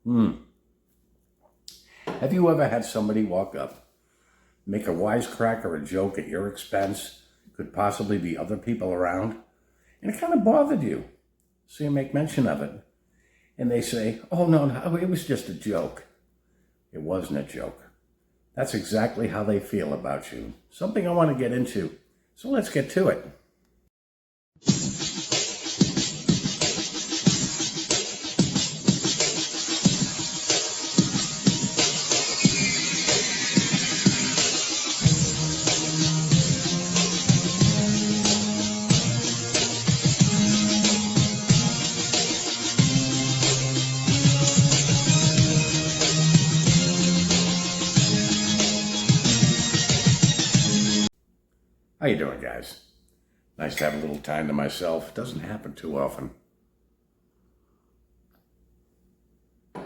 Have you ever had somebody walk up, make a wisecrack or a joke at your expense, could possibly be other people around, and it kind of bothered you? So you make mention of it, and they say, oh, no, it was just a joke. It wasn't a joke. That's exactly how they feel about you. Something I want to get into. So let's get to it. How you doing, guys? Nice to have a little time to myself. It doesn't happen too often. I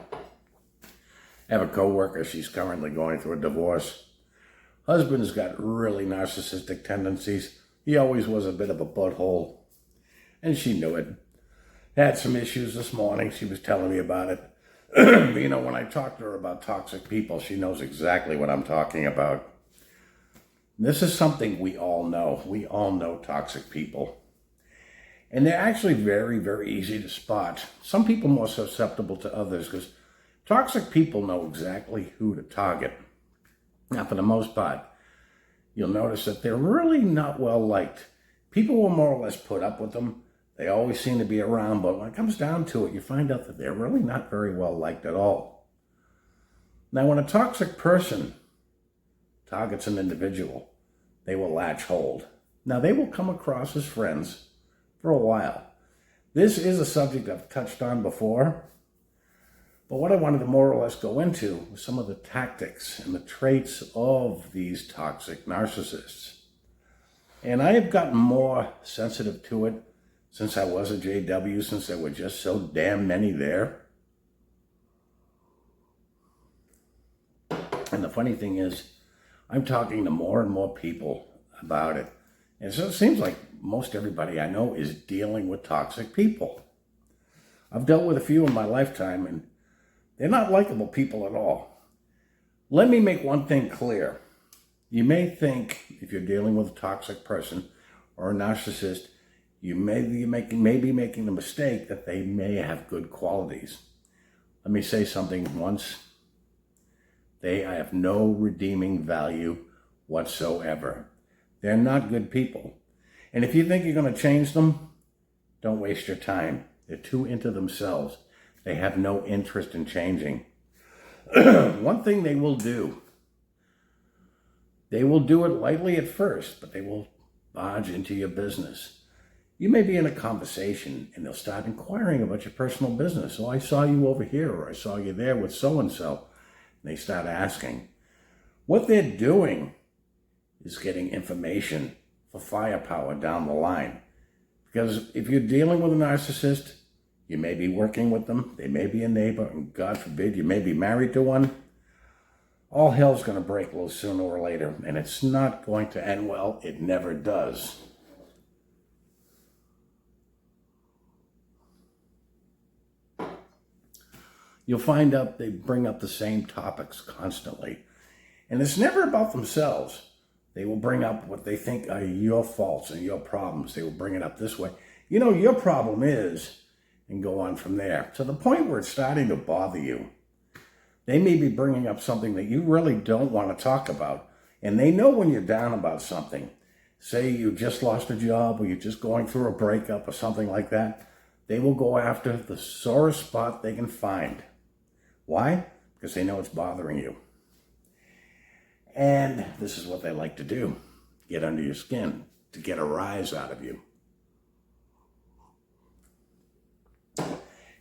have a coworker. She's currently going through a divorce. Husband's got really narcissistic tendencies. He always was a bit of a butthole, and she knew it. Had some issues this morning. She was telling me about it. You know, when I talk to her about toxic people, she knows exactly what I'm talking about. This is something we all know. We all know toxic people. And they're actually very, very easy to spot. Some people more susceptible to others because toxic people know exactly who to target. Now, for the most part, you'll notice that they're really not well liked. People will more or less put up with them. They always seem to be around, but when it comes down to it, you find out that they're really not very well liked at all. Now, when a toxic person targets an individual, they will latch hold. Now, they will come across as friends for a while. This is a subject I've touched on before, but what I wanted to more or less go into was some of the tactics and the traits of these toxic narcissists. And I have gotten more sensitive to it since I was a JW, since there were just so damn many there. And the funny thing is, I'm talking to more and more people about it. And so it seems like most everybody I know is dealing with toxic people. I've dealt with a few in my lifetime, and they're not likable people at all. Let me make one thing clear. You may think if you're dealing with a toxic person or a narcissist, you may be making the mistake that they may have good qualities. Let me say something once. They have no redeeming value whatsoever. They're not good people. And if you think you're going to change them, don't waste your time. They're too into themselves. They have no interest in changing. One thing they will do it lightly at first, but they will barge into your business. You may be in a conversation and they'll start inquiring about your personal business. Oh, I saw you over here, or I saw you there with so-and-so. They start asking. What they're doing is getting information for firepower down the line. Because if you're dealing with a narcissist, you may be working with them, they may be a neighbor, and God forbid, you may be married to one. All hell's going to break loose sooner or later, and it's not going to end well. It never does. You'll find out they bring up the same topics constantly. And it's never about themselves. They will bring up what they think are your faults and your problems. They will bring it up this way. You know, your problem is, and go on from there, to the point where it's starting to bother you. They may be bringing up something that you really don't want to talk about. And they know when you're down about something. Say you just lost a job, or you're just going through a breakup or something like that. They will go after the sorest spot they can find. Why? Because they know it's bothering you. And this is what they like to do. Get under your skin, to get a rise out of you.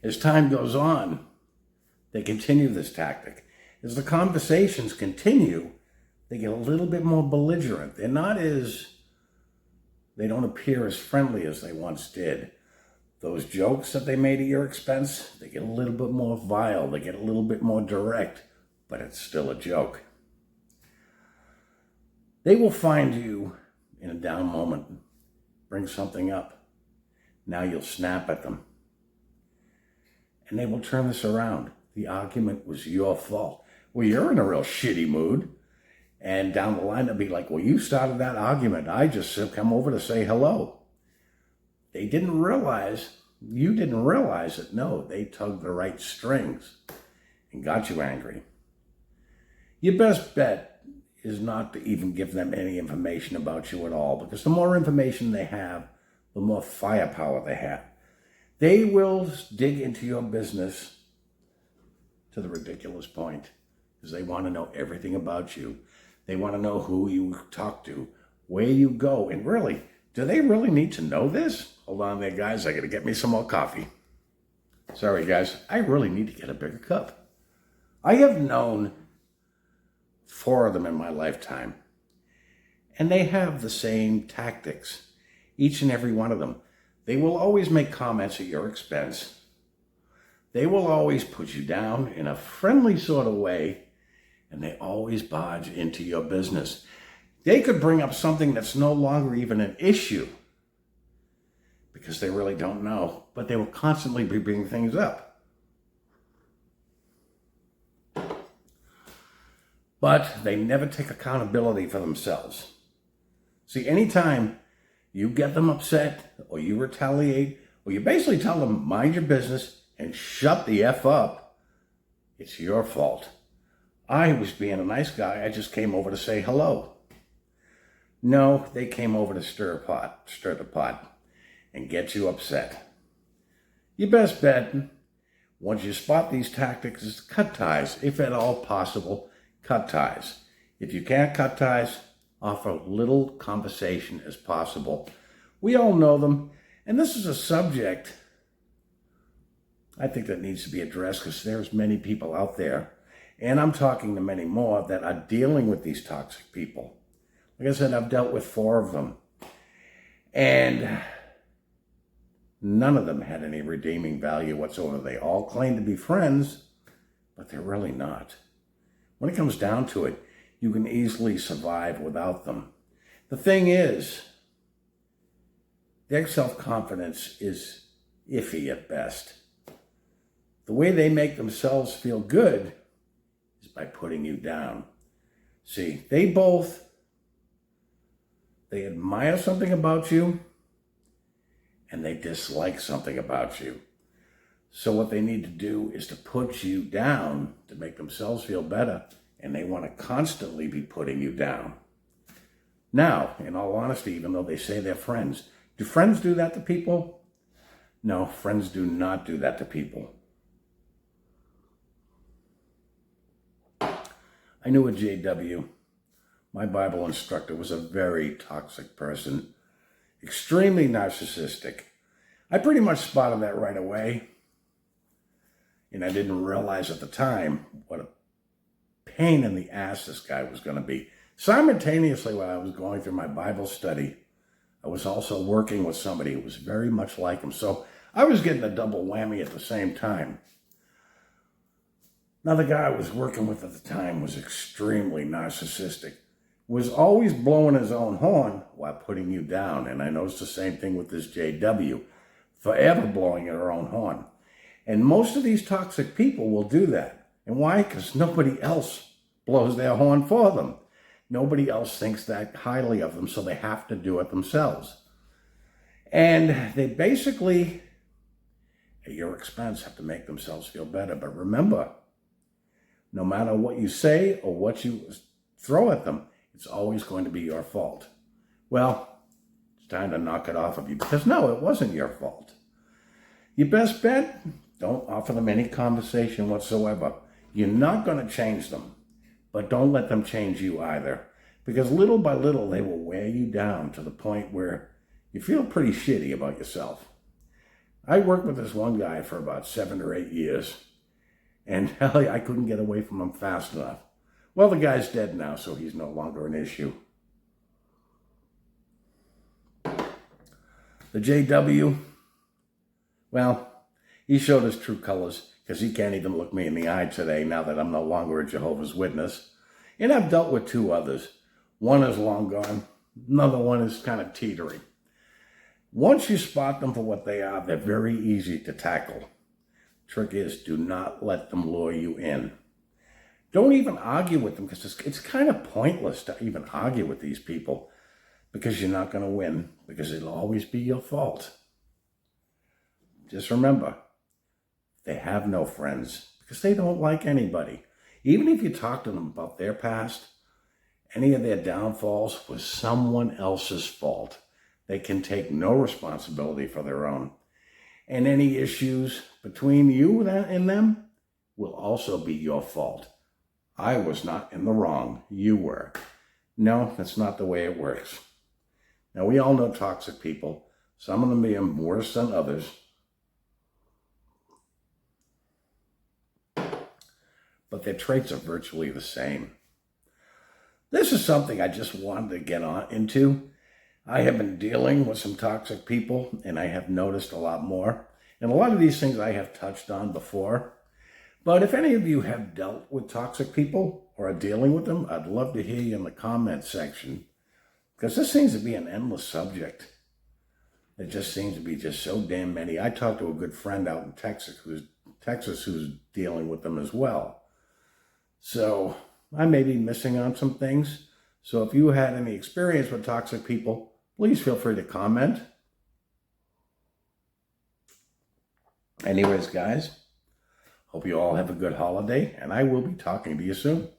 As time goes on, they continue this tactic. As the conversations continue, they get a little bit more belligerent. They don't appear as friendly as they once did. Those jokes that they made at your expense, they get a little bit more vile. They get a little bit more direct, but it's still a joke. They will find you in a down moment, bring something up. Now you'll snap at them. And they will turn this around. the argument was your fault. Well, you're in a real shitty mood. And down the line, they'll be like, well, you started that argument. I just come over to say hello. They didn't realize, you didn't realize it. No, they tugged the right strings and got you angry. Your best bet is not to even give them any information about you at all, because the more information they have, the more firepower they have. They will dig into your business to the ridiculous point, because they want to know everything about you. They want to know who you talk to, where you go, and really, do they really need to know this? Hold on there, guys. I got to get me some more coffee. Sorry, guys. I really need to get a bigger cup. I have known 4 of them in my lifetime, and they have the same tactics, each and every one of them. They will always make comments at your expense. They will always put you down in a friendly sort of way, and they always barge into your business. They could bring up something that's no longer even an issue because they really don't know, but they will constantly be bringing things up. But they never take accountability for themselves. See, anytime you get them upset or you retaliate or you basically tell them, mind your business and shut the F up, it's your fault. I was being a nice guy. I just came over to say hello. No, they came over to stir the pot, and get you upset. Your best bet, once you spot these tactics, is to cut ties. If at all possible, cut ties. If you can't cut ties, offer little conversation as possible. We all know them, and this is a subject I think that needs to be addressed because there's many people out there, and I'm talking to many more, that are dealing with these toxic people. Like I said, I've dealt with 4 of them, and none of them had any redeeming value whatsoever. They all claim to be friends, but they're really not. When it comes down to it, you can easily survive without them. The thing is, their self-confidence is iffy at best. The way they make themselves feel good is by putting you down. See, they admire something about you, and they dislike something about you. So what they need to do is to put you down to make themselves feel better, and they want to constantly be putting you down. Now, in all honesty, even though they say they're friends, do friends do that to people? No, friends do not do that to people. I knew a JW. My Bible instructor was a very toxic person, extremely narcissistic. I pretty much spotted that right away, and I didn't realize at the time what a pain in the ass this guy was going to be. Simultaneously, while I was going through my Bible study, I was also working with somebody who was very much like him. So I was getting a double whammy at the same time. Now, the guy I was working with at the time was extremely narcissistic, was always blowing his own horn while putting you down. And I noticed the same thing with this JW, forever blowing her own horn. And most of these toxic people will do that. And why? Because nobody else blows their horn for them. Nobody else thinks that highly of them, so they have to do it themselves. And they basically, at your expense, have to make themselves feel better. But remember, no matter what you say or what you throw at them, it's always going to be your fault. Well, it's time to knock it off of you, because no, it wasn't your fault. Your best bet, don't offer them any conversation whatsoever. You're not going to change them, but don't let them change you either, because little by little, they will wear you down to the point where you feel pretty shitty about yourself. I worked with this one guy for about 7 or 8 years, and hell, I couldn't get away from him fast enough. Well, the guy's dead now, so he's no longer an issue. The JW, well, he showed his true colors, because he can't even look me in the eye today now that I'm no longer a Jehovah's Witness. And I've dealt with 2 others. One is long gone. Another one is kind of teetering. Once you spot them for what they are, they're very easy to tackle. Trick is, do not let them lure you in. Don't even argue with them, because it's kind of pointless to even argue with these people, because you're not going to win, because it'll always be your fault. Just remember, they have no friends, because they don't like anybody. Even if you talk to them about their past, any of their downfalls was someone else's fault. They can take no responsibility for their own. And any issues between you and them will also be your fault. I was not in the wrong. You were. No, that's not the way it works. Now, we all know toxic people. Some of them being worse than others. But their traits are virtually the same. This is something I just wanted to get into. I have been dealing with some toxic people, and I have noticed a lot more. And a lot of these things I have touched on before. But if any of you have dealt with toxic people or are dealing with them, I'd love to hear you in the comments section, because this seems to be an endless subject. It just seems to be just so damn many. I talked to a good friend out in Texas who's dealing with them as well. So I may be missing on some things. So if you had any experience with toxic people, please feel free to comment. Anyways, guys, hope you all have a good holiday, and I will be talking to you soon.